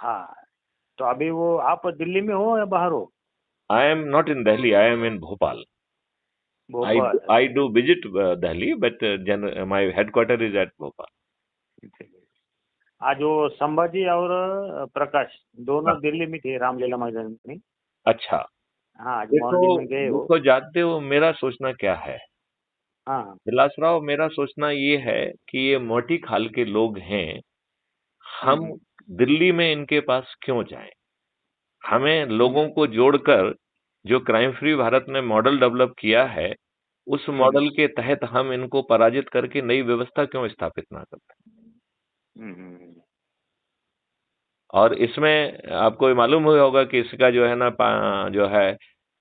हाँ, तो अभी वो आप दिल्ली में हो या बाहर हो? I am not in Delhi. I am in Bhopal. Bhopal. I do visit Delhi, but my headquarter is at Bhopal. आज वो संभाजी और प्रकाश दोनों हाँ, दिल्ली में थे रामलीला मैदान में। अच्छा। हाँ, आज देखो, मॉर्निंग में गए वो। देखो जानते हो मेरा सोचना क्या है? हाँ। विलासराव, मेरा सोचना ये है कि ये मोटी खाल के लोग हैं, हम हम्म, दिल्ली में इनके पास क्यों जाएं? हमें हम्म, लोगों को जोड़कर जो क्राइम फ्री भारत ने मॉडल डेवलप किया है, उस हम्म, मॉडल के तहत हम इनको पराजित करके नई व्यवस्था क्यों स्थापित ना करते? हम्म, और इसमें आपको ये मालूम हुआ होगा कि इसका जो है ना जो है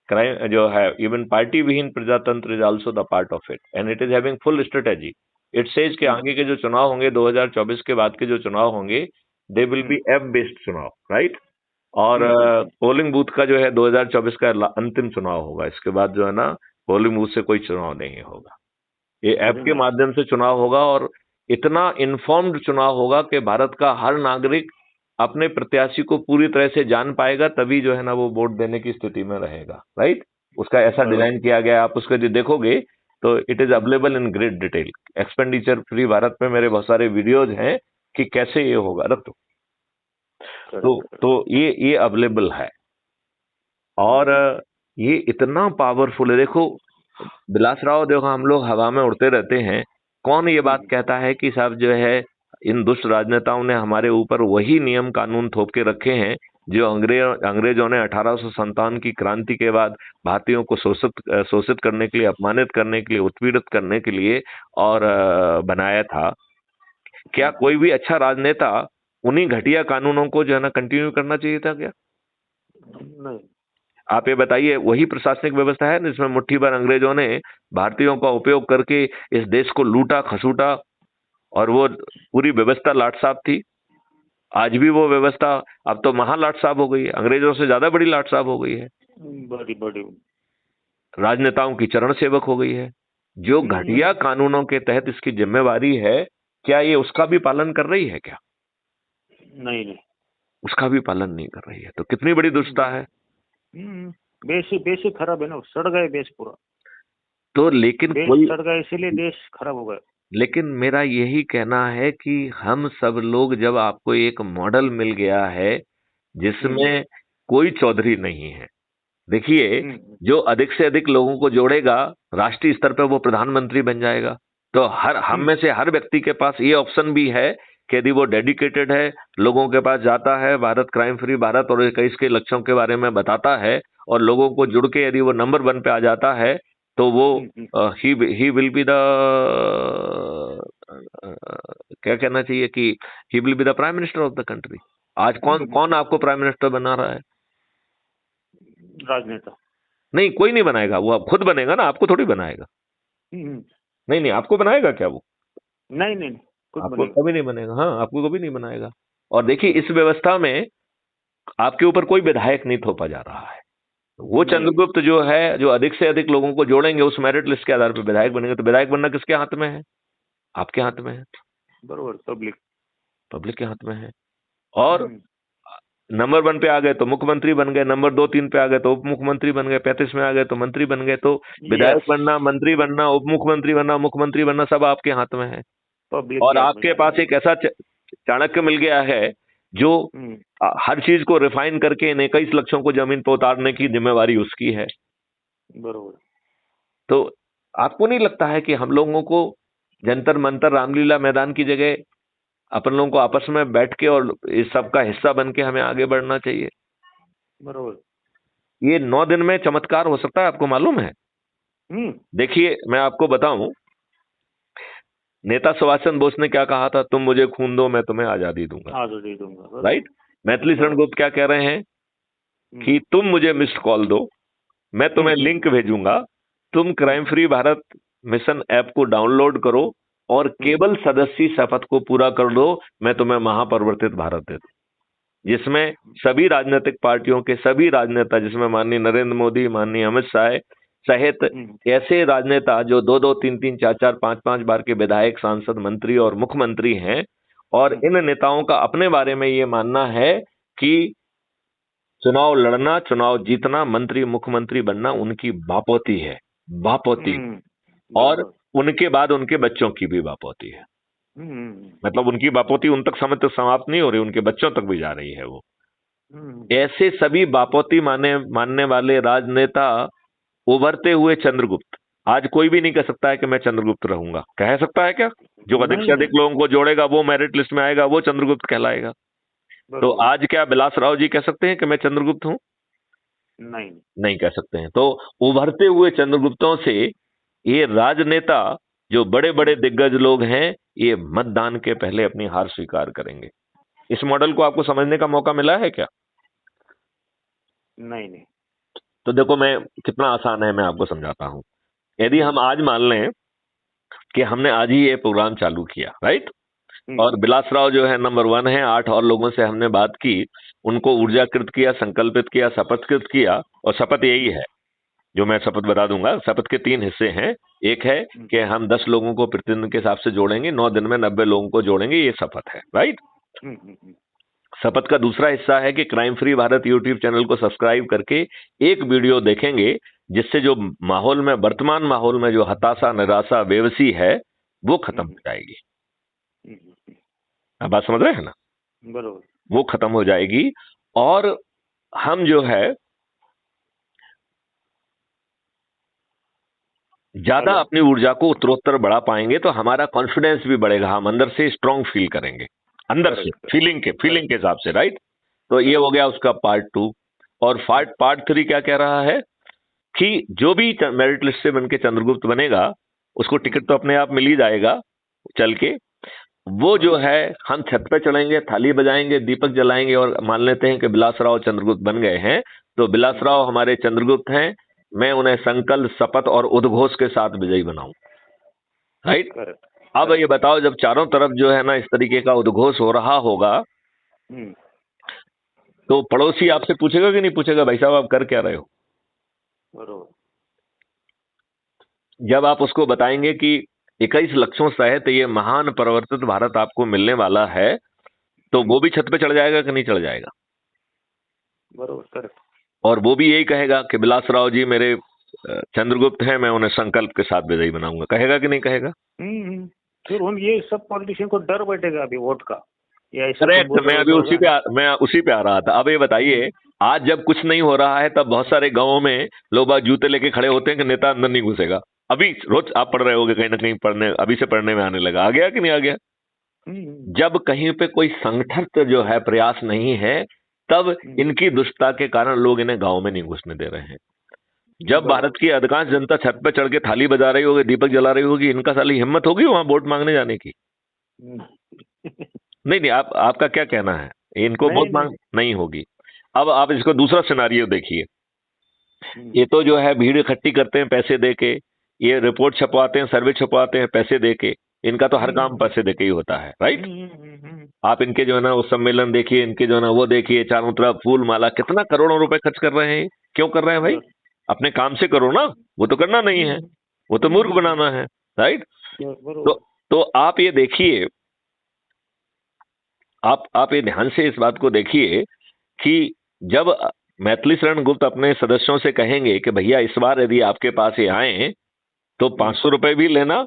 क्राइम जो है, इवन पार्टी विहीन प्रजातंत्र is also the part of it and it is having full strategy. It says कि हम्म, आगे के जो चुनाव होंगे 2024 के बाद के जो चुनाव होंगे, they will be hmm, app based चुनाव, राइट? और हम्म, पोलिंग बूथ का जो है 2024 का अंतिम चुनाव होगा। इसके बाद जो है ना पोलिंग बूथ से कोई चुनाव नहीं होगा, ये ऐप वेरी के नाइस। माध्यम से चुनाव होगा। और इतना इन्फॉर्म्ड चुनाव होगा कि भारत का हर नागरिक अपने प्रत्याशी को पूरी तरह से जान पाएगा, तभी जो है ना वो वोट देने की स्थिति में रहेगा, राइट? उसका ऐसा बरोबर। डिजाइन किया गया है, आप उसको यदि देखोगे तो it is available in great detail. Expenditure free Bharat में मेरे बहुत सारे वीडियोज हैं कि कैसे ये होगा। रख दो। करेक्ट। तो ये अवेलेबल है। और ये इतना पावरफुल है। देखो बिलासराव, देखो हम लोग हवा में उड़ते रहते हैं। कौन ये बात कहता है कि साहब जो है इन दुष्ट राजनेताओं ने हमारे ऊपर वही नियम कानून थोप के रखे हैं जो अंग्रेजों ने 1857 की क्रांति के बाद भारतीयों को शोषित करने के लिए, अपमानित करने के लिए, उत्पीड़ित करने के लिए और बनाया था। क्या कोई भी अच्छा राजनेता उन्हीं घटिया कानूनों को जो है ना कंटिन्यू करना चाहिए था क्या? नहीं। आप ये बताइए, वही प्रशासनिक व्यवस्था है जिसमें मुट्ठी भर अंग्रेजों ने भारतीयों का उपयोग करके इस देश को लूटा खसूटा, और वो पूरी व्यवस्था लाट साहब थी। आज भी वो व्यवस्था अब तो महा लाट साहब हो गई है, अंग्रेजों से ज्यादा बड़ी लाट साहब हो गई है, बड़ी बड़ी। राजनेताओं की चरण सेवक हो गई है। जो घटिया कानूनों के तहत इसकी जिम्मेवारी है, क्या ये उसका भी पालन कर रही है क्या? नहीं नहीं। उसका भी पालन नहीं कर रही है, तो कितनी बड़ी दुष्टता है। बेस ही बेस ही खराब है ना, सड़ गए बेस पूरा। तो लेकिन बेस कोई, सड़ गया इसीलिए देश खराब हो गया। लेकिन मेरा यही कहना है कि हम सब लोग, जब आपको एक मॉडल मिल गया है जिसमें कोई चौधरी नहीं है, देखिए, जो अधिक से अधिक लोगों को जोड़ेगा राष्ट्रीय स्तर पर वो प्रधानमंत्री बन जाएगा। तो हम में से हर व्यक्ति के पास ये ऑप्शन भी है कि यदि वो डेडिकेटेड है, लोगों के पास जाता है, भारत क्राइम फ्री भारत और इसके लक्ष्यों के बारे में बताता है, और लोगों को जुड़ के यदि वो नंबर 1 पे आ जाता है, तो वो ही विल बी द, क्या कहना चाहिए कि he will be the prime minister of the country. आज कौन कौन आपको प्राइम मिनिस्टर बना रहा है? राजनेता। नहीं, कोई नहीं बनाएगा, वो आप खुद बनेगा ना, आपको थोड़ी बनाएगा। नहीं नहीं, आपको बनाएगा क्या वो? नहीं नहीं, खुद आपको बनेगा। कभी नहीं बनेगा। हाँ, आपको कभी नहीं बनाएगा। और देखिए, इस व्यवस्था में आपके ऊपर कोई विधायक नहीं थोपा जा रहा है। वो नहीं। चंद्रगुप्त जो है, जो अधिक से अधिक लोगों को जोड़ेंगे उस मेरिट लिस्ट के आधार पर विधायक बनेंगे। तो विधायक बनना किसके हाथ में है? आपके हाथ में है, बरोबर। पब्लिक। पब्लिक के हाथ में है। और नंबर 1 पे आ गए तो मुख्यमंत्री बन गए, नंबर 2 3 पे आ गए तो उप मुख्यमंत्री बन गए, 35 में आ गए तो मंत्री बन गए। तो विधायक यस। बनना, मंत्री बनना, उप मुख्यमंत्री बनना, मुख्यमंत्री बनना, सब आपके हाथ में है। पब्लिक और के हाथ में आपके जाता पास है। एक ऐसा चाणक्य मिल गया है जो हर चीज को रिफाइन करके इन 21 लक्ष्यों को जमीन पर उतारने की जिम्मेवारी उसकी है। बरोबर। तो आपको नहीं लगता है कि हम लोगों को जंतर मंतर रामलीला मैदान की जगह अपन लोगों को आपस में बैठ के और इस सब का हिस्सा बन के हमें आगे बढ़ना चाहिए? बरोबर। ये 9 दिन में चमत्कार हो सकता है, आपको मालूम है? देखिए, मैं आपको बताऊं, नेता सुभाष चंद्र बोस ने क्या कहा था? तुम मुझे खून दो, मैं तुम्हें आजादी दूंगा। आजादी दूंगा। राइट? मैथिली शरण गुप्त क्या कह रहे हैं कि तुम मुझे मिस्ड कॉल दो, मैं तुम्हें लिंक भेजूंगा, तुम crime free Bharat mission app को डाउनलोड करो और केवल सदस्य शपथ को पूरा कर दो, मैं तुम्हें महापरिवर्तित भारत दे दूं, जिसमें सभी राजनीतिक पार्टियों के सभी राजनेता, जिसमें माननीय नरेंद्र मोदी, माननीय अमित शाह सहित ऐसे राजनेता जो 2-2, 3-3, 4-4, 5-5 बार के विधायक, सांसद, मंत्री और मुख्यमंत्री हैं, और इन नेताओं का अपने बारे में ये मानना है कि चुनाव लड़ना, चुनाव जीतना, मंत्री मुख्यमंत्री बनना उनकी बापोती है, बापोती। और बराबर। उनके बाद उनके बच्चों की भी बापोती है। मतलब उनकी बापोती उन तक समय तक समाप्त नहीं हो रही, उनके बच्चों तक भी जा रही है वो। ऐसे सभी बापोती मानने वाले राजनेता उभरते हुए चंद्रगुप्त। आज कोई भी नहीं कह सकता है कि मैं चंद्रगुप्त रहूंगा। कह सकता है क्या? जो अधिक से अधिक लोगों को जोड़ेगा, वो मेरिट लिस्ट में आएगा, वो चंद्रगुप्त कहलाएगा। तो आज क्या बिलासराव जी कह सकते हैं कि मैं चंद्रगुप्त हूं? नहीं, नहीं कह सकते हैं। तो उभरते हुए चंद्रगुप्तों से ये राजनेता, जो बड़े बड़े दिग्गज लोग हैं, ये मतदान के पहले अपनी हार स्वीकार करेंगे। इस मॉडल को आपको समझने का मौका मिला है क्या? नहीं। तो देखो, मैं कितना आसान है, मैं आपको समझाता हूं। यदि हम आज मान लें कि हमने आज ही ये प्रोग्राम चालू किया, राइट, और बिलासराव जो है नंबर 1 है, 8 और लोगों से हमने बात की, उनको ऊर्जाकृत किया, संकल्पित किया, शपथकृत किया। और शपथ यही है जो मैं शपथ बता दूंगा। शपथ के 3 हिस्से हैं। एक है कि हम 10 लोगों को प्रतिदिन के हिसाब से जोड़ेंगे, 9 दिन में 90 लोगों को जोड़ेंगे, ये शपथ है, राइट। शपथ का दूसरा हिस्सा है कि crime free Bharat YouTube channel को सब्सक्राइब करके एक वीडियो देखेंगे, जिससे जो माहौल में, वर्तमान माहौल में जो हताशा, निराशा, बेबसी है, वो खत्म हो जाएगी। आप बात समझ रहे हैं ना? बरोबर। वो खत्म हो जाएगी। और हम जो है ज्यादा अपनी ऊर्जा को उत्तरोत्तर बढ़ा पाएंगे, तो हमारा कॉन्फिडेंस भी बढ़ेगा, हम अंदर से स्ट्रांग फील करेंगे, अंदर से फीलिंग के हिसाब से, राइट। तो ये हो गया उसका पार्ट 2। और पार्ट 3 क्या कह रहा है कि जो भी मेरिट लिस्ट से बनके चंद्रगुप्त बनेगा, उसको टिकट तो अपने आप मिल ही जाएगा चल के। वो जो है, हम छत पे चढ़ेंगे, थाली बजाएंगे, दीपक जलाएंगे, और मान लेते हैं कि बिलासराव चंद्रगुप्त बन गए हैं, तो बिलासराव हमारे चंद्रगुप्त हैं। मैं उन्हें संकल्प, शपथ और उद्घोष के साथ विजयी बनाऊं, राइट। अब ये बताओ, जब चारों तरफ जो है ना इस तरीके का उद्घोष हो रहा होगा, तो पड़ोसी आपसे पूछेगा कि नहीं पूछेगा, भाई साहब आप कर क्या रहे हो? जब आप उसको बताएंगे कि 21 लक्ष्यों सहित ये महान परिवर्तित भारत आपको मिलने वाला है, तो वो भी छत पे चढ़ जाएगा कि नहीं चढ़ जाएगा? बरोबर। और वो भी यही कहेगा कि बिलासराव जी मेरे चंद्रगुप्त हैं, मैं उन्हें संकल्प के साथ विजयी बनाऊंगा। कहेगा कि नहीं कहेगा? फिर उन ये सब पॉलिटिशियन को डर बैठेगा अभी वोट का। करेक्ट। मैं उसी पे आ रहा था। अब ये बताइए, आज जब कुछ नहीं हो रहा है, तब बहुत सारे गांवों में लोग बाग जूते लेके खड़े होते हैं कि नेता अंदर नहीं घुसेगा। अभी रोज आप पढ़ रहे होगे कहीं ना कहीं, पढ़ने अभी से पढ़ने में आने लगा। आ गया कि नहीं आ गया? जब कहीं पे कोई संगठित जो है प्रयास नहीं है, तब इनकी दुष्टता के कारण लोग इन्हें गांव में नहीं घुसने दे रहे हैं। जब भारत की अधिकांश जनता छत पे चढ़ के थाली बजा रही होगी, दीपक जला रही होगी, इनका साली हिम्मत होगी वहां वोट मांगने जाने की? नहीं, आपका क्या कहना है? इनको वोट मांग नहीं होगी। अब आप इसको दूसरा सिनारियो देखिए। ये तो जो है भीड़ इकट्ठी करते हैं पैसे दे के, ये रिपोर्ट छपवाते हैं, सर्वे छपवाते हैं पैसे दे के। इनका तो हर काम पैसे दे के ही होता है, राइट। आप इनके जो है ना वो सम्मेलन देखिए, इनके जो है ना वो देखिए, चारों तरफ फूल माला, कितना करोड़ों रुपए खर्च कर रहे हैं। क्यों कर रहे हैं भाई? अपने काम से करो ना, वो तो करना नहीं है, वो तो मूर्ख बनाना है, राइट। तो आप ये देखिए, आप ये ध्यान से इस बात को देखिए कि जब मैथिली शरण गुप्त अपने सदस्यों से कहेंगे कि भैया इस बार यदि आपके पास ये आए तो 500 रुपए भी लेना,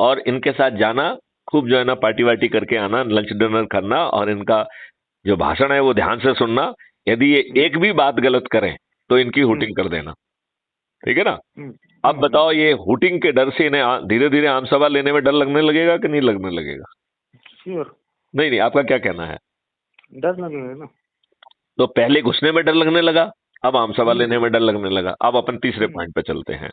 और इनके साथ जाना, खूब जो है ना पार्टी वार्टी करके आना, लंच डिनर करना, और इनका जो भाषण है वो ध्यान से सुनना। यदि ये एक भी बात गलत करें तो इनकी हुटिंग कर देना, ठीक है ना। अब बताओ, ये हुटिंग के डर से इन्हें धीरे धीरे आम सभा लेने में डर लगने लगेगा कि नहीं लगने लगेगा? श्योर। नहीं, आपका क्या कहना है? डर लगेगा ना। तो पहले घुसने में डर लगने लगा, अब आम सभा लेने में डर लगने लगा। अब अपन तीसरे पॉइंट पे चलते हैं।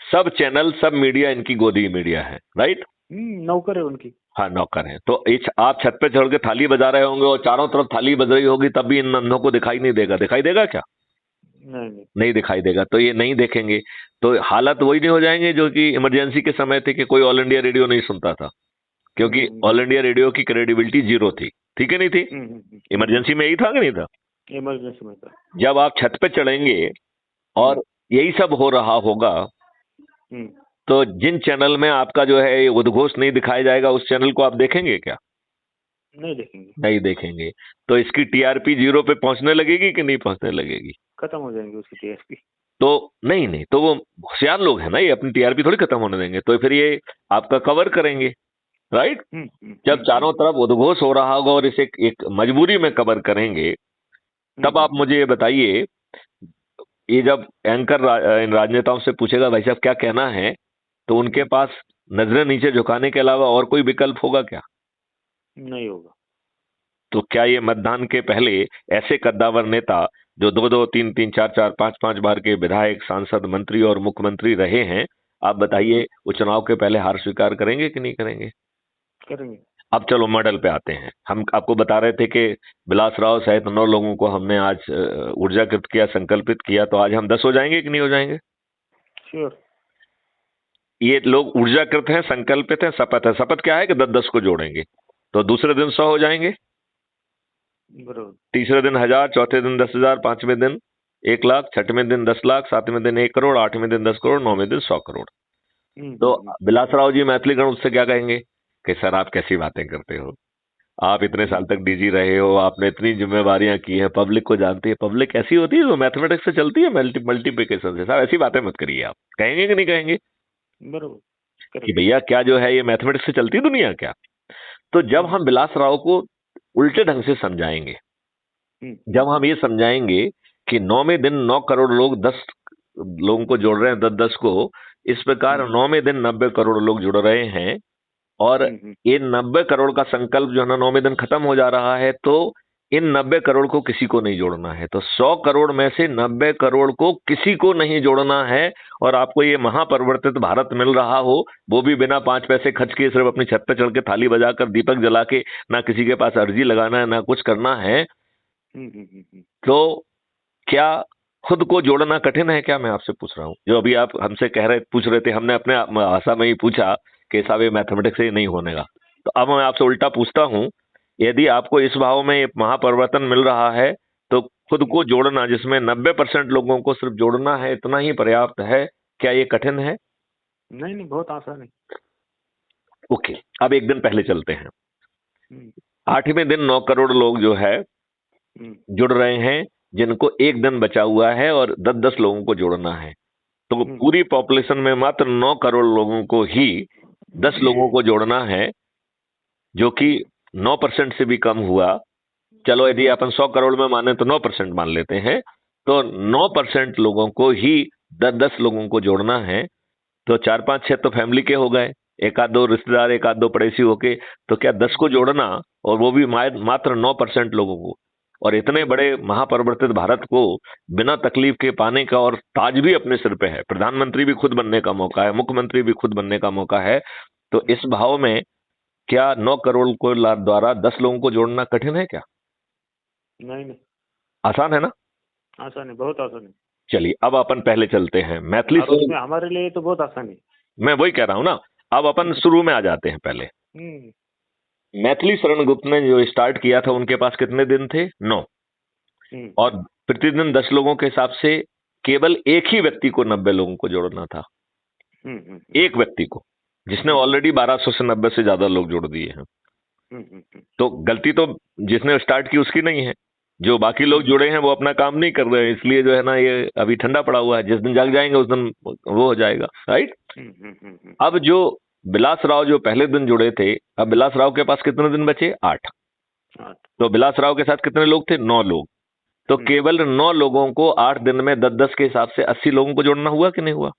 सब चैनल, सब मीडिया इनकी गोदी मीडिया है, राइट। नौकर है उनकी। हाँ, नौकर है। तो आप छत पे चढ़ के थाली बजा रहे होंगे और चारों तरफ थाली बज रही होगी, तब भी इन अंधों को दिखाई नहीं देगा। दिखाई देगा क्या? नहीं दिखाई देगा। तो ये नहीं देखेंगे, तो हालत वही नहीं हो जाएंगे जो कि इमरजेंसी के समय थे कि कोई ऑल इंडिया रेडियो नहीं सुनता था, क्योंकि ऑल इंडिया रेडियो की क्रेडिबिलिटी 0 थी, ठीक है नहीं थी। इमरजेंसी में यही था कि नहीं था? इमरजेंसी में था। जब आप छत पे चढ़ेंगे और यही सब हो रहा होगा, तो जिन चैनल में आपका जो है उद्घोष नहीं दिखाया जाएगा, उस चैनल को आप देखेंगे क्या? नहीं देखेंगे। नहीं देखेंगे। तो इसकी टीआरपी जीरो पे पहुंचने लगेगी कि नहीं पहुंचने लगेगी? खत्म हो जाएंगे उसकी टीआरपी। तो नहीं नहीं, तो वो होशियार लोग हैं ना, ये अपनी टीआरपी थोड़ी खत्म होने देंगे, तो फिर ये आपका कवर करेंगे, राइट? जब चारों तरफ उद्घोष हो रहा होगा और इसे एक मजबूरी में कवर करेंगे, तब आप मुझे ये बताइए, ये जब एंकर इन राजनेताओं से पूछेगा भाई साहब क्या कहना है, तो उनके पास नजरें नीचे झुकाने के अलावा और कोई विकल्प होगा क्या? नहीं होगा। तो क्या ये मतदान के पहले ऐसे कद्दावर नेता जो दो दो तीन तीन चार चार पांच पांच बार के विधायक, सांसद, मंत्री और मुख्यमंत्री रहे हैं, आप बताइए वो चुनाव के पहले हार स्वीकार करेंगे कि नहीं करेंगे? करेंगे। अब चलो मॉडल पे आते हैं। हम आपको बता रहे थे कि विलास राव सहित 9 लोगों को हमने आज ऊर्जाकृत किया, संकल्पित किया, तो आज हम 10 हो जाएंगे कि नहीं हो जाएंगे? श्योर। ये लोग ऊर्जाकृत हैं, संकल्पित हैं, शपथ है। शपथ क्या है कि 10-10 को जोड़ेंगे, तो दूसरे दिन 100 हो जाएंगे, बरोबर। तीसरे दिन 1000, चौथे दिन 10,000, पांचवें दिन 1,00,000, छठवें दिन 10,00,000, सातवें दिन 1 करोड़, आठवें दिन 10 करोड़, नौवें दिन 100 करोड़। तो विलासराव जी मैथिलीगण उससे क्या कहेंगे कि सर आप कैसी बातें करते हो, आप इतने साल तक डीजी रहे हो, आपने इतनी जिम्मेवारियां की है, पब्लिक को जानती है, पब्लिक ऐसी होती है वो मैथमेटिक्स से चलती है, मल्टीप्लिकेशन से। साहब ऐसी बातें मत करिए। आप कहेंगे कि नहीं कहेंगे बरोबर कि भैया क्या जो है ये मैथमेटिक्स से चलती है दुनिया क्या? तो जब हम विलास राव को उल्टे ढंग से समझाएंगे, जब हम ये समझाएंगे कि 9वें दिन 9 करोड़ लोग 10 लोगों को जोड़ रहे हैं, 10-10 को, इस प्रकार 9वें दिन 90 करोड़ लोग जुड़ रहे हैं, और ये 90 करोड़ का संकल्प जो है ना 9वें दिन खत्म हो जा रहा है, तो इन 90 करोड़ को किसी को नहीं जोड़ना है। तो 100 करोड़ में से 90 करोड़ को किसी को नहीं जोड़ना है, और आपको ये महापरिवर्तित भारत मिल रहा हो, वो भी बिना 5 पैसे खर्च किए, सिर्फ अपनी छत पे चढ़ के थाली बजाकर दीपक जला के, ना किसी के पास अर्जी लगाना है ना कुछ करना है। तो क्या खुद को जोड़ना कठिन है क्या? मैं आपसे पूछ रहा हूं, जो अभी आप हमसे पूछ रहे थे, हमने अपने भाषा में ही पूछा कि साहब ये मैथमेटिक्स से नहीं होने का। तो अब मैं आपसे उल्टा पूछता हूं, यदि आपको इस भाव में ये महापरिवर्तन मिल रहा है, तो खुद को जोड़ना, जिसमें 90% लोगों को सिर्फ जोड़ना है, इतना ही पर्याप्त है, क्या ये कठिन है? नहीं नहीं, बहुत आसान है। ओके, अब एक दिन पहले चलते हैं। 8वें दिन 9 करोड़ लोग जो है जुड़ रहे हैं, जिनको एक दिन बचा हुआ है, और 10-10 लोगों को जोड़ना है। तो पूरी पॉपुलेशन में मात्र 9 करोड़ लोगों को ही 10 लोगों को जोड़ना है, जो कि 9% से भी कम हुआ। चलो यदि अपन 100 करोड़ में माने तो 9% मान लेते हैं, तो 9% लोगों को ही 10-10 लोगों को जोड़ना है। तो 4-5-6 तो फैमिली के हो गए, एक आध दो रिश्तेदार, एक आध दो पड़ोसी होके, तो क्या 10 को जोड़ना, और वो भी मात्र 9% लोगों को, और इतने बड़े महापरिवर्तित भारत को बिना तकलीफ के पाने का, और ताज भी अपने सिर पे है, प्रधानमंत्री भी खुद बनने का मौका है, मुख्यमंत्री भी खुद बनने का मौका है। तो इस भाव में क्या 9 करोड़ को द्वारा 10 लोगों को जोड़ना कठिन है क्या? नहीं नहीं, आसान है ना? आसान है, बहुत आसान है। चलिए अब अपन पहले चलते हैं मैथिली और उसमें हमारे लिए तो बहुत आसान है। मैं वही कह रहा हूं ना, अब अपन शुरू में आ जाते हैं। पहले मैथिली शरण गुप्त ने जो स्टार्ट किया था, उनके पास कितने दिन थे? 9। और प्रतिदिन 10 लोगों के हिसाब से केवल एक ही व्यक्ति को 90 लोगों को जोड़ना था। एक व्यक्ति को, जिसने ऑलरेडी 1200 से 90 से ज्यादा लोग जोड़ दिए हैं। तो गलती तो जिसने स्टार्ट की उसकी नहीं है, जो बाकी लोग जुड़े हैं वो अपना काम नहीं कर रहे हैं, इसलिए जो है ना ये अभी ठंडा पड़ा हुआ है। जिस दिन जाग जाएंगे उस दिन वो हो जाएगा, राइट? अब जो विलास राव जो पहले दिन जुड़े थे, अब विलास राव के पास कितने दिन बचे? 8। तो विलास राव के साथ कितने लोग थे? 9 लोग। तो केवल 9 लोगों को 8 दिन में 10-10 के हिसाब से 80 लोगों को जोड़ना हुआ कि नहीं हुआ?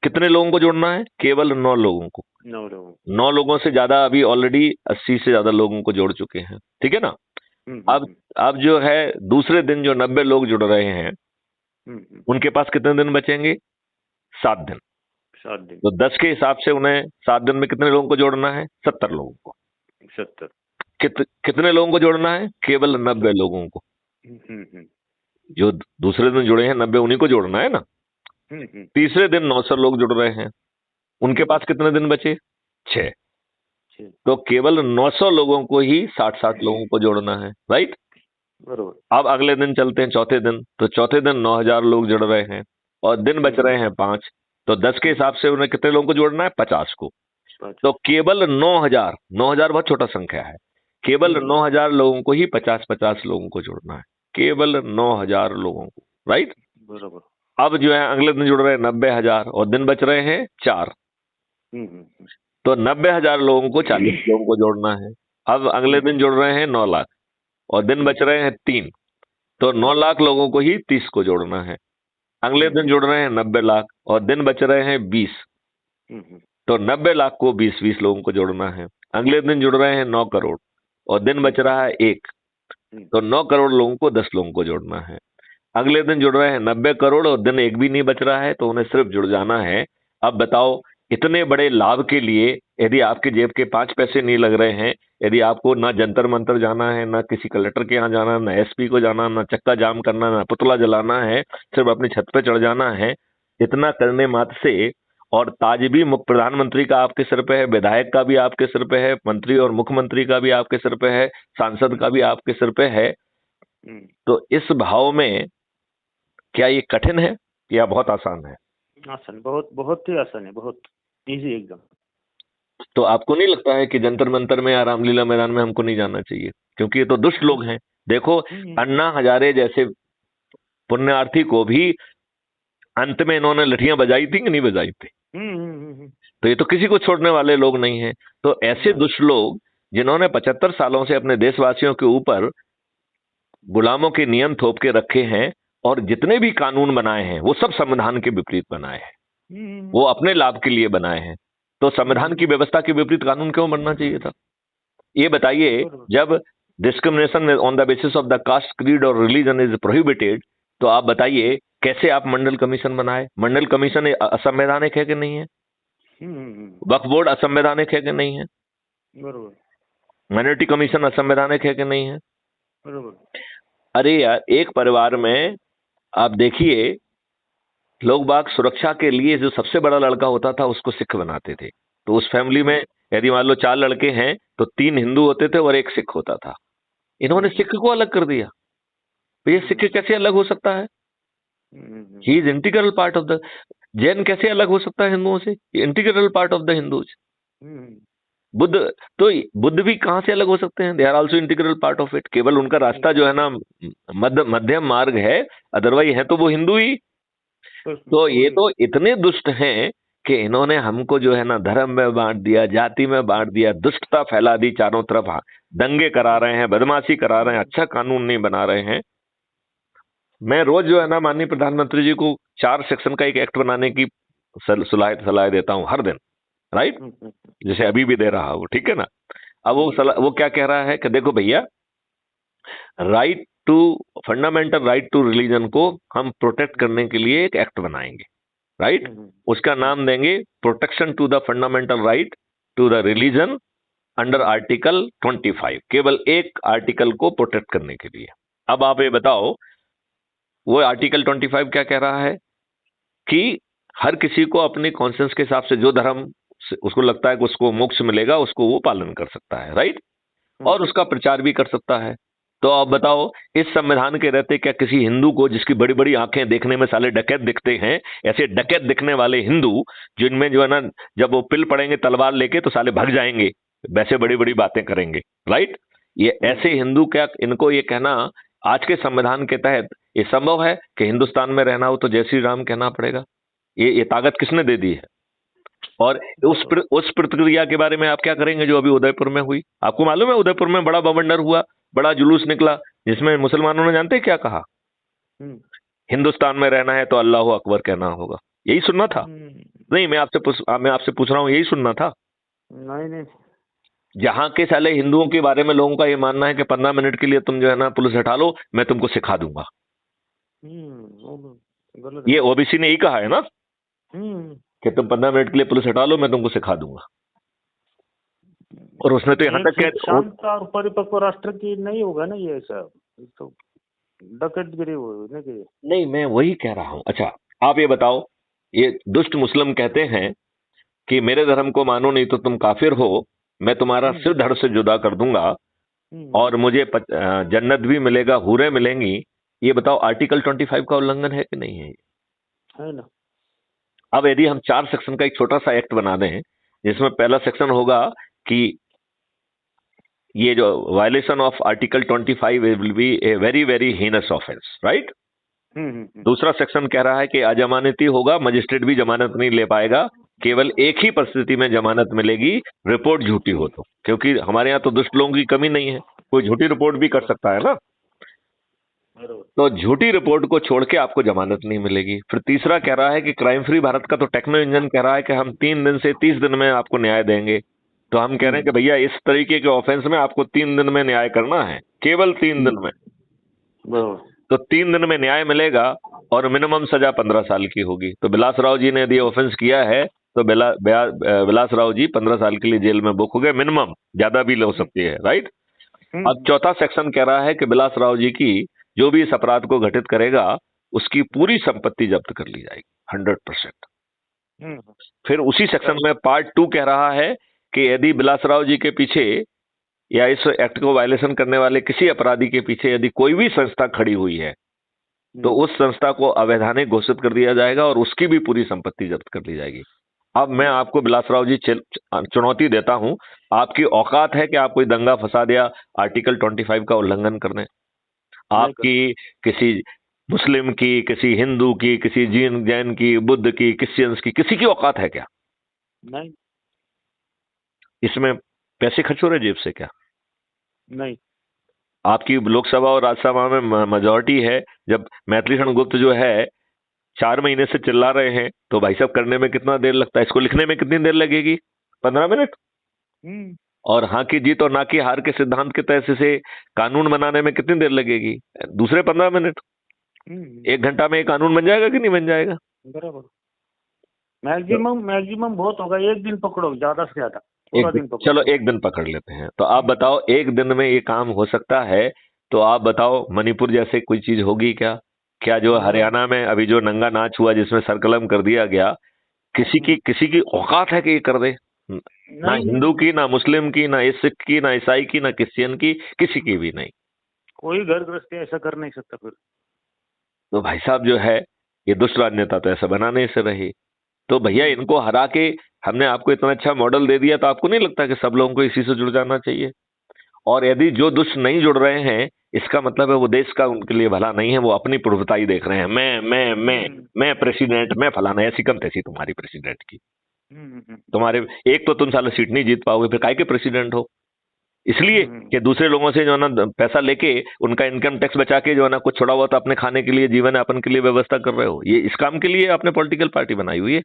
कितने लोगों को जोड़ना है? केवल 9 लोगों को। 9 लोगों से ज्यादा अभी ऑलरेडी 80 से ज्यादा लोगों को जोड़ चुके हैं, ठीक है ना? अब जो है दूसरे दिन जो 90 लोग जुड़ रहे हैं, उनके पास कितने दिन बचेंगे? 7 दिन। 7 दिन। तो 10 के हिसाब से उन्हें 7 दिन में कितने लोगों को जोड़ना है? 70 लोगों को। 70। कितने लोगों को जोड़ना है? केवल 90 लोगों को। जो दूसरे दिन जुड़े हैं 90, उन्हीं को जोड़ना है ना। तीसरे दिन 900 लोग जुड़ रहे हैं, उनके पास कितने दिन बचे? 6। तो केवल 900 लोगों को ही 60-60 लोगों को जोड़ना है, राइट? बरोबर। अब अगले दिन चलते हैं, चौथे दिन। तो चौथे दिन 9000 लोग जुड़ रहे हैं, और दिन बच रहे हैं 5। तो 10 के हिसाब से उन्हें कितने लोगों को जोड़ना है? 50 को। तो केवल 9000 बहुत छोटा संख्या है, केवल 9,000 लोगों को ही 50-50 लोगों को जोड़ना है, केवल 9,000 लोगों को, राइट। बरोबर। अब जो है अगले दिन जुड़ रहे हैं 90,000 और दिन बच रहे हैं 4, तो 90,000 लोगों को 40 लोगों को जोड़ना है। अब अगले दिन जुड़ रहे हैं 9 लाख और दिन बच रहे हैं 3, तो 9 लाख लोगों को ही 30 को जोड़ना है। अगले दिन जुड़ रहे हैं 90 लाख और दिन बच रहे हैं 20, तो 90 लाख को 20-20 लोगों को जोड़ना है। अगले दिन जुड़ रहे हैं 9 करोड़ और दिन बच रहा है 1, तो 9 करोड़ लोगों को 10 लोगों को जोड़ना है। अगले दिन जुड़ रहे हैं 90 करोड़ और दिन एक भी नहीं बच रहा है, तो उन्हें सिर्फ जुड़ जाना है। अब बताओ, इतने बड़े लाभ के लिए यदि आपकी जेब के 5 पैसे नहीं लग रहे हैं, यदि आपको ना जंतर मंतर जाना है, ना किसी कलेक्टर के यहाँ जाना, ना एसपी को जाना, ना चक्का जाम करना, ना पुतला जलाना है, सिर्फ अपनी छत पे चढ़ जाना है, इतना करने मात्र से, और ताज भी प्रधानमंत्री का आपके सिर पे है, विधायक का भी आपके सिर पे है, मंत्री और मुख्यमंत्री का भी आपके सिर पे है, सांसद का भी आपके सिर पे है, तो इस भाव में क्या ये कठिन है या बहुत आसान है? आसान, बहुत बहुत ही आसान है, बहुत इजी एकदम। तो आपको नहीं लगता है कि जंतर मंतर में या रामलीला मैदान में हमको नहीं जाना चाहिए? क्योंकि ये तो दुष्ट लोग हैं। देखो, अन्ना हजारे जैसे पुण्यार्थी को भी अंत में इन्होंने लठियां बजाई थी कि नहीं बजाई थी? तो ये तो किसी को छोड़ने वाले लोग नहीं हैं। तो ऐसे दुष्ट लोग जिन्होंने 75 सालों से अपने देशवासियों के ऊपर गुलामों के नियम थोप के रखे हैं और जितने भी कानून बनाए हैं वो सब संविधान के विपरीत बनाए हैं, वो अपने लाभ के लिए बनाए हैं। तो संविधान की व्यवस्था के विपरीत कानून क्यों बनना चाहिए था? ये बताइए, जब discrimination on the basis of the caste, creed और रिलीजन इज प्रोहिबिटेड, तो आप बताइए कैसे आप मंडल कमीशन बनाए? मंडल कमीशन असंवैधानिक है कि नहीं है? वक्फ बोर्ड असंवैधानिक है कि नहीं है? माइनॉरिटी कमीशन असंवैधानिक है कि नहीं है? अरे यार, एक परिवार में आप देखिए, लोग बाग सुरक्षा के लिए जो सबसे बड़ा लड़का होता था उसको सिख बनाते थे। तो उस फैमिली में यदि मान लो 4 लड़के हैं तो 3 हिंदू होते थे और 1 सिख होता था। इन्होंने सिख को अलग कर दिया। तो ये सिख कैसे अलग हो सकता है? He is integral part of the. Jain कैसे अलग हो सकता है हिंदुओं से? Integral part of the Hindus. Buddha, तो बुद्ध भी कहां से अलग हो सकते हैं? They are also integral part of it. केवल उनका रास्ता जो है ना मध्यम मार्ग है, अदरवाइज है तो वो हिंदू ही। तो ये तो इतने दुष्ट हैं कि इन्होंने हमको जो है ना धर्म में बांट दिया, जाति में बांट दिया, दुष्टता फैला दी चारों तरफ। दंगे करा रहे हैं, बदमाशी करा रहे हैं, अच्छा कानून नहीं बना रहे हैं। मैं रोज जो है ना माननीय प्रधानमंत्री जी को 4 सेक्शन का एक एक्ट बनाने की सलाह देता हूं हर दिन, राइट? जैसे अभी भी दे रहा हूं, ठीक है ना? अब वो क्या कह रहा है कि देखो भैया, right to fundamental right to religion को हम प्रोटेक्ट करने के लिए एक एक्ट बनाएंगे, राइट? उसका नाम देंगे protection to the fundamental right to the religion under article 25। केवल एक आर्टिकल को प्रोटेक्ट करने के लिए। अब आप ये बताओ, वो आर्टिकल 25 क्या कह रहा है कि हर किसी को अपनी कॉन्सेंस के हिसाब से जो धर्म उसको लगता है कि उसको मोक्ष मिलेगा, उसको वो पालन कर सकता है, राइट? और उसका प्रचार भी कर सकता है। तो आप बताओ, इस संविधान के रहते क्या किसी हिंदू को, जिसकी बड़ी बड़ी आंखें देखने में साले डकैत दिखते हैं, ऐसे डकैत दिखने वाले हिंदू जिनमें जो है ना जब वो पिल पड़ेंगे तलवार लेके तो साले भाग जाएंगे, वैसे बड़ी बड़ी बातें करेंगे, राइट? ये ऐसे हिंदू, क्या इनको ये कहना आज के संविधान के तहत ये संभव है कि हिंदुस्तान में रहना हो तो जय श्री राम कहना पड़ेगा? ये ताकत किसने दे दी है? और उस प्रतिक्रिया के बारे में आप क्या करेंगे जो अभी उदयपुर में हुई? आपको मालूम है उदयपुर में बड़ा बवंडर हुआ, बड़ा जुलूस निकला, जिसमें मुसलमानों ने जानते क्या कहा? हिंदुस्तान में रहना है तो अल्लाह अकबर कहना होगा। यही सुनना था? नहीं, मैं आपसे पूछ रहा हूं, यही सुनना था? नहीं। जहां के साले हिंदुओं के बारे में लोगों का ये मानना है कि 15 मिनट के लिए तुम जो है ना पुलिस हटा लो, मैं तुमको सिखा दूंगा। ये ओबीसी ने ही कहा है ना कि तुम 15 मिनट के लिए पुलिस हटा लो, मैं तुमको सिखा दूंगा। और उसने तो यहाँ तक शांत और परिपक्व राष्ट्र की नहीं होगा ना ये सब, तो डकैतगिरी होने की। नहीं, मैं वही कह रहा हूं। अच्छा, आप ये बताओ, ये दुष्ट मुस्लिम कहते हैं कि मेरे धर्म को मानो नहीं तो तुम काफिर हो, मैं तुम्हारा सिर धड़ से जुदा कर दूंगा और मुझे जन्नत भी मिलेगा, हूरें मिलेंगी। ये बताओ, आर्टिकल 25 का उल्लंघन है कि नहीं है? है ना। अब यदि हम 4 सेक्शन का एक छोटा सा एक्ट बना दें, जिसमें पहला सेक्शन होगा कि ये जो violation of article 25 will be a very very heinous offence, right. दूसरा सेक्शन कह रहा है कि अजमानती होगा, मजिस्ट्रेट भी जमानत नहीं ले पाएगा, केवल एक ही परिस्थिति में जमानत मिलेगी, रिपोर्ट झूठी हो तो, क्योंकि हमारे यहाँ तो दुष्ट लोगों की कमी नहीं है, कोई झूठी रिपोर्ट भी कर सकता है ना। तो झूठी रिपोर्ट को छोड़ के आपको जमानत नहीं मिलेगी। फिर तीसरा कह रहा है कि क्राइम फ्री भारत का तो टेक्नो इंजन कह रहा है कि हम 3 दिन से 30 दिन में आपको न्याय देंगे। तो हम कह रहे हैं कि भैया इस तरीके के ऑफेंस में आपको 3 दिन में न्याय करना है, केवल 3 दिन में। तो 3 दिन में न्याय मिलेगा और मिनिमम सजा 15 साल की होगी। तो बिलास राव जी ने यदि ऑफेंस किया है तो बिलास राव जी 15 साल के लिए जेल में बुक हो गए, मिनिमम, ज्यादा भी हो सकती है, राइट। अब चौथा सेक्शन कह रहा है कि बिलास राव जी की जो भी इस अपराध को घटित करेगा उसकी पूरी संपत्ति जब्त कर ली जाएगी 100%। फिर उसी सेक्शन में पार्ट 2 कह रहा है कि यदि बिलास राव जी के पीछे या इस एक्ट को वायलेशन करने वाले किसी अपराधी के पीछे यदि कोई भी संस्था खड़ी हुई है तो उस संस्था को अवैधानिक घोषित कर दिया जाएगा और उसकी भी पूरी संपत्ति जब्त कर ली जाएगी। अब मैं आपको बिलास राव जी चुनौती देता हूं, आपकी औकात है कि आप कोई दंगा फसाद या आर्टिकल 25 का उल्लंघन करने, आपकी किसी मुस्लिम की, किसी हिंदू की, किसी जैन की, बुद्ध की, क्रिश्चियंस की, किसी की औकात है क्या? नहीं। इसमें पैसे खर्च हो रहे जेब से क्या? नहीं। आपकी लोकसभा और राज्यसभा में मेजोरिटी है। जब मैथिलीषण गुप्त जो है 4 महीने से चिल्ला रहे हैं तो भाई साहब करने में कितना देर लगता है, इसको लिखने में कितनी देर लगेगी? 15 मिनट। और हाँ की जीत और ना की हार के सिद्धांत के तहत से कानून बनाने में कितनी देर लगेगी? दूसरे 15 मिनट। 1 घंटा में ये कानून बन जाएगा कि नहीं बन जाएगा? बराबर। मैक्सिमम बहुत होगा, 1 दिन पकड़ो, ज्यादा से ज्यादा चलो 1 दिन पकड़ लेते हैं। तो आप बताओ 1 दिन में ये काम हो सकता है? तो आप बताओ मणिपुर जैसे कोई चीज होगी क्या? क्या जो हरियाणा में अभी जो नंगा नाच हुआ जिसमें सरकलम कर दिया गया, किसी की औकात है कि ये कर दे? ना हिंदू की, ना मुस्लिम की, ना सिख की, ना ईसाई की, ना क्रिश्चियन की, किसी की भी नहीं। कोई घर गृहस्थी ऐसा कर नहीं सकता। फिर तो भाई साहब जो है ये दुष्ट राजनेता तो ऐसा बनाने से रहे। तो भैया इनको हरा के हमने आपको इतना अच्छा मॉडल दे दिया, तो आपको नहीं लगता कि सब लोगों को इसी से जुड़ जाना चाहिए? और यदि जो दुष्ट नहीं जुड़ रहे हैं, इसका मतलब है वो देश का उनके लिए भला नहीं है, वो अपनी प्रभुताई देख रहे हैं। मैं प्रेसिडेंट, मैं फलाना, ऐसी कम तैसी तुम्हारी प्रेसिडेंट की। तुम्हारे एक तो तुम साले सीट नहीं जीत पाओगे, फिर काहे के प्रेसिडेंट हो? इसलिए कि दूसरे लोगों से जो है ना पैसा लेके उनका इनकम टैक्स बचा के जो है ना कुछ छोड़ा हुआ तो अपने खाने के लिए, जीवन यापन के लिए व्यवस्था कर रहे हो। ये इस काम के लिए आपने पॉलिटिकल पार्टी बनाई हुई है,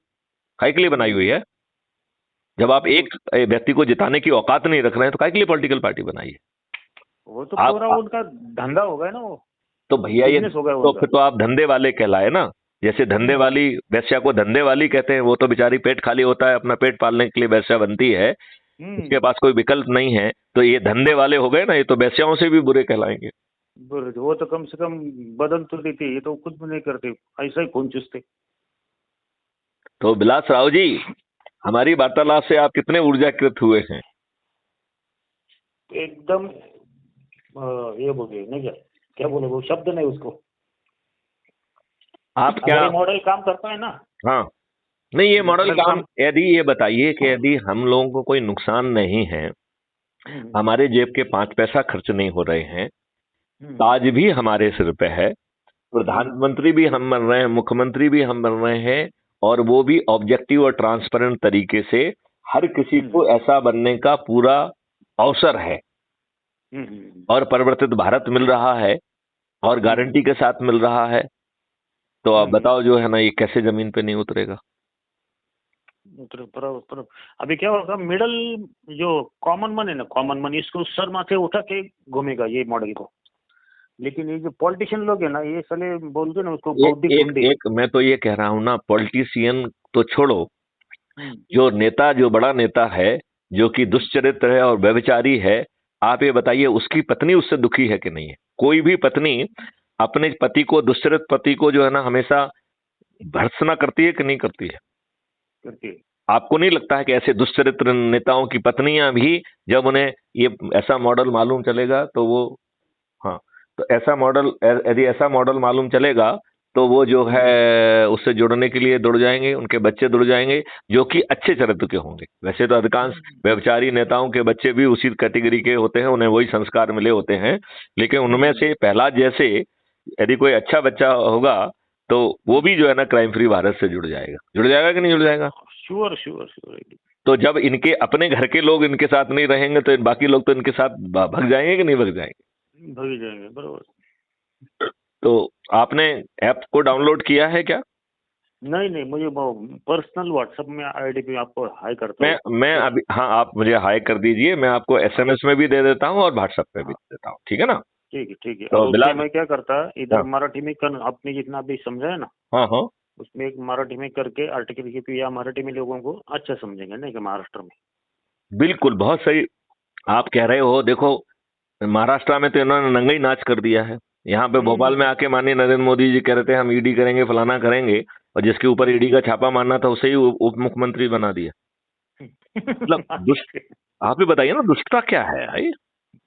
काहे के लिए बनाई हुई है? जब आप एक व्यक्ति को जिताने की औकात नहीं रख रहे हैं तो काहे के लिए पॉलिटिकल पार्टी बनाई है? वो तो पूरा उनका धंधा हो गया ना वो। तो भैया ये तो फिर तो आप धंधे वाले कहलाए ना। जैसे धंधे वाली वेश्या को धंधे वाली कहते हैं, वो तो बेचारी पेट खाली होता है, अपना पेट पालने के लिए वेश्या बनती है, इसके पास कोई विकल्प नहीं है। तो ये धंधे वाले हो गए ना, ये तो वेश्याओं से भी बुरे कहलाएंगे। वो तो कम से कम बदल तो देते, ये तो कुछ भी नहीं करते, ऐसा ही खून चूसते। तो बिलास राव जी, हमारी वार्तालाप से आप कितने ऊर्जाकृत हुए हैं? एकदम ये बोलिए नहीं, क्या बोले, वो शब्द नहीं उसको। आप क्या मॉडल काम करता है ना? हाँ, नहीं ये मॉडल काम, यदि ये बताइए कि यदि हम लोगों को कोई नुकसान नहीं है, हमारे जेब के 5 पैसा खर्च नहीं हो रहे हैं, ताज भी हमारे सिर पे है, प्रधानमंत्री भी हम बन रहे हैं, मुख्यमंत्री भी हम बन रहे हैं, और वो भी ऑब्जेक्टिव और ट्रांसपेरेंट तरीके से हर किसी को ऐसा बनने का पूरा अवसर है, और परिवर्तित भारत मिल रहा है और गारंटी के साथ मिल रहा है। तो आप बताओ जो है ना, ये कैसे जमीन पे नहीं उतरेगा? पर अभी क्या होगा, मिडल जो कॉमन मन है ना, कॉमन मन, इसको सर माथे उठा के घूमेगा ये मॉडल को। लेकिन ये जो पॉलिटिशियन लोग है ना, ये साले बोलते ना उसको एक मैं तो ये कह रहा हूँ ना, पॉलिटिशियन तो छोड़ो, जो नेता, जो बड़ा नेता है, जो कि दुष्चरित्र है और व्यभिचारी है, आप ये बताइए उसकी पत्नी उससे दुखी है कि नहीं है? कोई भी पत्नी अपने पति को, दुष्चरित्र पति को जो है ना हमेशा भर्त्सना करती है कि नहीं करती है? आपको नहीं लगता है कि ऐसे दुष्चरित्र नेताओं की पत्नियां भी जब उन्हें ये ऐसा मॉडल मालूम चलेगा तो वो, हाँ, तो ऐसा मॉडल, यदि ऐसा मॉडल मालूम चलेगा तो वो जो है उससे जुड़ने के लिए जुड़ जाएंगे, उनके बच्चे जुड़ जाएंगे जो कि अच्छे चरित्र के होंगे। वैसे तो अधिकांश व्यभिचारी नेताओं के बच्चे भी उसी कैटेगरी के होते हैं, उन्हें वही संस्कार मिले होते हैं, लेकिन उनमें से प्रहलाद जैसे यदि कोई अच्छा बच्चा होगा तो वो भी जो है ना क्राइम फ्री भारत से जुड़ जाएगा कि नहीं जुड़ जाएगा? Sure sure sure. तो जब इनके अपने घर के लोग इनके साथ नहीं रहेंगे तो बाकी लोग तो इनके साथ भाग जाएंगे कि नहीं भाग जाएंगे? भाग जाएंगे, बराबर। तो आपने ऐप को डाउनलोड किया है क्या? नहीं नहीं, मुझे पर्सनल व्हाट्सएप में आईडी पे आपको हाई करता हूँ। मैं अभी, हाँ, आप मुझे हाई कर दीजिए, मैं आपको एसएमएस में भी दे देता हूँ और व्हाट्सएप पे भी दे देता हूँ, ठीक है ना? ठीक है ठीक है। तो और उसमें मैं क्या करता, इधर हाँ, मराठी में कर, आपने जितना भी समझा है ना, हाँ हाँ, उसमें एक मराठी में करके आर्टिकल की तो या मराठी में लोगों को अच्छा समझेंगे नहीं कि महाराष्ट्र में। बिल्कुल, बहुत सही आप कह रहे हो। देखो, महाराष्ट्र में तो इन्होंने नंगा ही नाच कर दिया है। यहाँ पे भोपाल में आके माननीय नरेंद्र मोदी जी कह रहे थे हम ईडी करेंगे, फलाना करेंगे, और जिसके ऊपर ईडी का छापा मारना था उसे ही उप मुख्यमंत्री बना दिया। मतलब दुष्ट, आप ही बताइए ना दुष्टता क्या है भाई?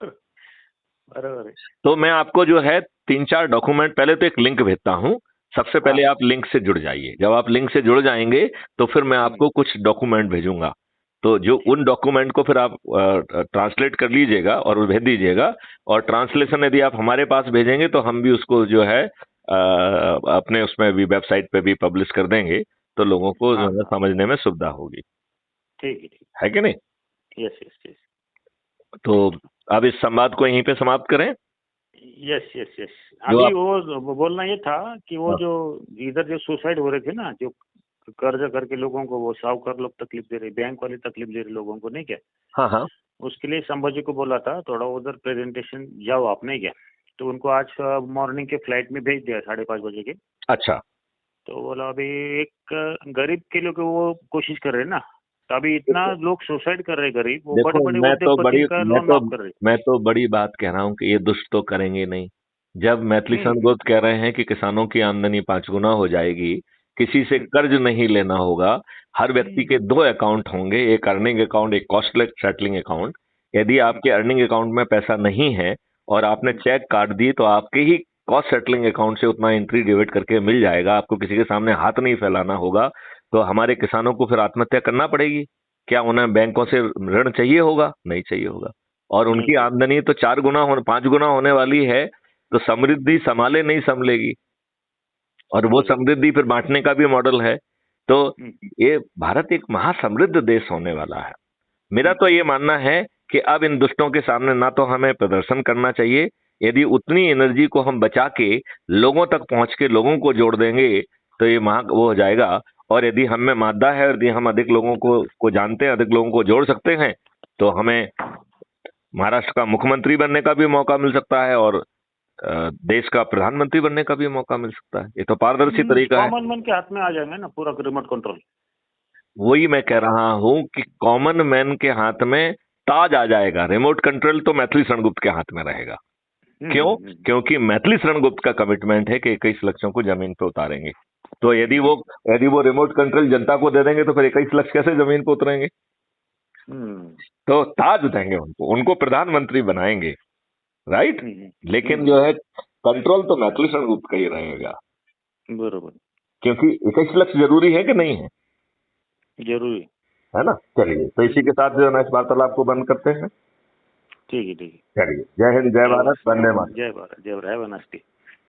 बराबर है। तो मैं आपको जो है 3-4 डॉक्यूमेंट, पहले तो एक लिंक भेजता हूँ, सबसे पहले आप लिंक से जुड़ जाइए। जब आप लिंक से जुड़ जाएंगे तो फिर मैं आपको कुछ डॉक्यूमेंट भेजूंगा, तो जो उन डॉक्यूमेंट को फिर आप ट्रांसलेट कर लीजिएगा और वो भेज दीजिएगा। और ट्रांसलेशन यदि आप हमारे पास भेजेंगे तो हम भी उसको जो है अपने उसमें भी वेबसाइट पे भी पब्लिश कर देंगे, तो लोगों को जो है समझने में सुविधा होगी। ठीक है, ठीक है कि नहीं? Yes yes yes. तो अब इस संवाद को यहीं पे समाप्त करें। Yes yes yes. जो अभी आप, वो बोलना ये था कि वो जो इधर जो सुसाइड हो रहे थे ना, जो कर्ज करके लोगों को, वो साहूकार लोग तकलीफ दे रहे, बैंक वाले तकलीफ दे रहे लोगों को, नहीं क्या? हाँ हाँ, उसके लिए संभाजी को बोला था थोड़ा उधर प्रेजेंटेशन जाओ आप, नहीं क्या? तो उनको आज मॉर्निंग के फ्लाइट में भेज दिया 5:30 बजे के। अच्छा, तो बोला अभी एक गरीब के लिए वो कोशिश कर रहे हैं ना, तो अभी इतना लोग सुसाइड कर रहे गरीब, वो बड़े देखो बड़े मैं तो बड़ी उद्योगपति का लोन माफ कर रहे। मैं तो बड़ी बात कह रहा हूँ कि ये दुष्ट तो करेंगे नहीं। जब मैथिली संघोध कह रहे हैं कि किसानों की आमदनी 5 गुना हो जाएगी, किसी से कर्ज नहीं लेना होगा, हर व्यक्ति के 2 अकाउंट होंगे, एक अर्निंग अकाउंट, एक कॉस्टलेस सेटलिंग अकाउंट। यदि आपके अर्निंग अकाउंट में पैसा नहीं है और आपने चेक काट दी तो आपके ही कॉस्ट सेटलिंग अकाउंट से उतना एंट्री डिबिट करके मिल जाएगा, आपको किसी के सामने हाथ नहीं फैलाना होगा। तो हमारे किसानों को फिर आत्महत्या करना पड़ेगी क्या? उन्हें बैंकों से ऋण चाहिए होगा? नहीं चाहिए होगा। और उनकी आमदनी तो 4 गुना 5 गुना होने वाली है, तो समृद्धि संभाले नहीं संभलेगी, और वो समृद्धि फिर बांटने का भी मॉडल है। तो ये भारत एक महासमृद्ध देश होने वाला है। मेरा तो ये मानना है कि अब इन दुष्टों के सामने ना तो हमें प्रदर्शन करना चाहिए, यदि उतनी एनर्जी को हम बचा के लोगों तक पहुंच के लोगों को जोड़ देंगे तो ये वो हो जाएगा। और यदि हम में मादा है, और यदि हम अधिक लोगों को जानते हैं, अधिक लोगों को जोड़ सकते हैं, तो हमें महाराष्ट्र का मुख्यमंत्री बनने का भी मौका मिल सकता है और देश का प्रधानमंत्री बनने का भी मौका मिल सकता है। ये तो पारदर्शी तरीका है। कॉमन मैन के हाथ में आ जाएंगे ना पूरा रिमोट कंट्रोल। वही मैं कह रहा हूं कि कॉमन मैन के हाथ में ताज आ जाएगा, रिमोट कंट्रोल तो मैथिली शरणगुप्त के हाथ में रहेगा। क्यों? क्योंकि मैथिली शरणगुप्त का कमिटमेंट है कि 21 लक्षों को जमीन पे उतारेंगे। तो यदि वो रिमोट कंट्रोल जनता को दे देंगे तो फिर 21 लक्ष कैसे जमीन पे उतरेंगे? तो ताज देंगे उनको प्रधानमंत्री बनाएंगे, राइट? लेकिन जो है कंट्रोल तो मैथिली शरणगुप्त का ही रहेगा। बरोबर। क्योंकि 21 लक्ष जरूरी है कि नहीं है? जरूरी है ना? चलिए, तो इसी के साथ जो है ना इस वार्तालाप को बंद करते हैं। ठीक है, ठीक है। चलिए, जय हिंद, जय भारत, वंदे मातरम। जय भारत, जय Bharat, have a nice day.